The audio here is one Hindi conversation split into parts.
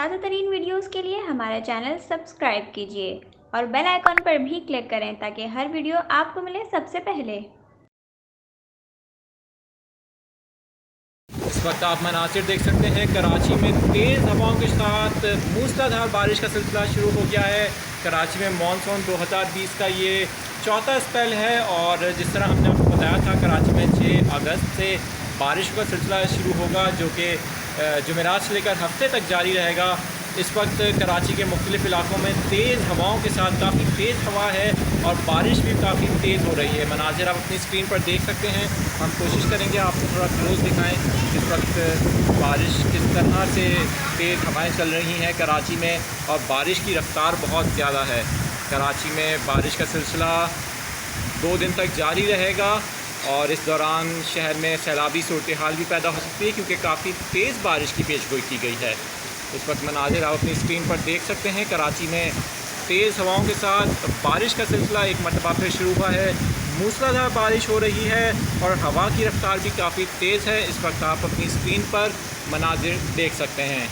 ताज़ा तरीन वीडियोज़ के लिए हमारा चैनल सब्सक्राइब कीजिए और बेल आइकॉन पर भी क्लिक करें ताकि हर वीडियो आपको मिले सबसे पहले। इस वक्त आप मनासिर देख सकते हैं। कराची में तेज़ हवाओं के साथ मूसलाधार बारिश का सिलसिला शुरू हो गया है। कराची में मानसून 2020 का ये चौथा स्पेल है और जिस तरह हमने आपको बताया था कराची में 6 अगस्त से बारिश का सिलसिला शुरू होगा, जो कि जुमेरात से लेकर हफ्ते तक जारी रहेगा। इस वक्त कराची के मुख्तलिफ़ इलाकों में तेज़ हवाओं के साथ काफ़ी तेज़ हवा है और बारिश भी काफ़ी तेज़ हो रही है। मनाज़िर आप अपनी स्क्रीन पर देख सकते हैं। हम कोशिश करेंगे आपको थोड़ा क्लोज़ दिखाएं। इस वक्त बारिश किस तरह से तेज़ हवाएं चल रही हैं कराची में और बारिश की रफ़्तार बहुत ज़्यादा है। कराची में बारिश का सिलसिला 2 दिन तक जारी रहेगा और इस दौरान शहर में सैलाबी सूरत हाल भी पैदा हो सकती है क्योंकि काफ़ी तेज़ बारिश की पेशगोई की गई है। इस वक्त मनाज़िर आप अपनी स्क्रीन पर देख सकते हैं। कराची में तेज़ हवाओं के साथ बारिश का सिलसिला एक मरतबा फिर शुरू हुआ है। मूसलाधार बारिश हो रही है और हवा की रफ़्तार भी काफ़ी तेज़ है। इस वक्त आप अपनी स्क्रीन पर मनाज़िर देख सकते हैं।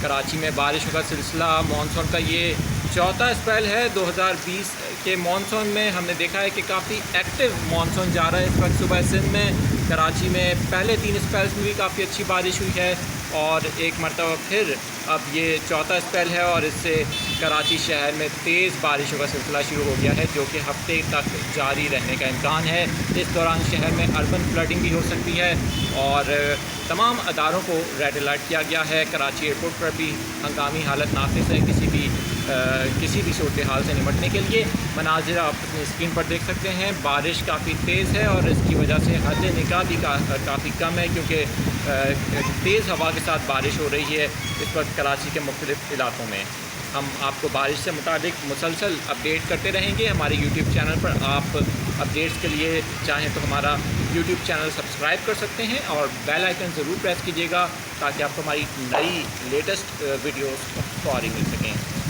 कराची में बारिशों का सिलसिला मानसून का ये चौथा स्पेल है। 2020 के मानसून में हमने देखा है कि काफ़ी एक्टिव मानसून जा रहा है। इस वक्त सुबह सिंध में कराची में पहले 3 स्पेल्स में भी काफ़ी अच्छी बारिश हुई है और एक मरतबा फिर अब ये चौथा स्पेल है और इससे कराची शहर में तेज़ बारिशों का सिलसिला शुरू हो गया है, जो कि हफ्ते तक जारी रहने का इम्कान है। इस दौरान शहर में अर्बन फ्लडिंग भी हो सकती है और तमाम अदारों को रेड अलर्ट किया गया है। कराची एयरपोर्ट पर भी हंगामी हालत नाफिज है किसी भी सूरत हाल से निपटने के लिए। मनाजिर आप अपनी स्क्रीन पर देख सकते हैं। बारिश काफ़ी तेज़ है और इसकी वजह से हद निगाह भी काफ़ी कम है क्योंकि तेज़ हवा के साथ बारिश हो रही है इस वक्त कराची के मुख्तलिफ़ इलाकों में। हम आपको बारिश से मुताबिक मुसलसल अपडेट करते रहेंगे हमारे यूट्यूब चैनल पर। आप अपडेट्स के लिए चाहें तो हमारा यूट्यूब चैनल सब्सक्राइब कर सकते हैं और बेल आइकन ज़रूर प्रेस कीजिएगा ताकि आपको हमारी नई लेटेस्ट वीडियोस फौरी मिल सकें।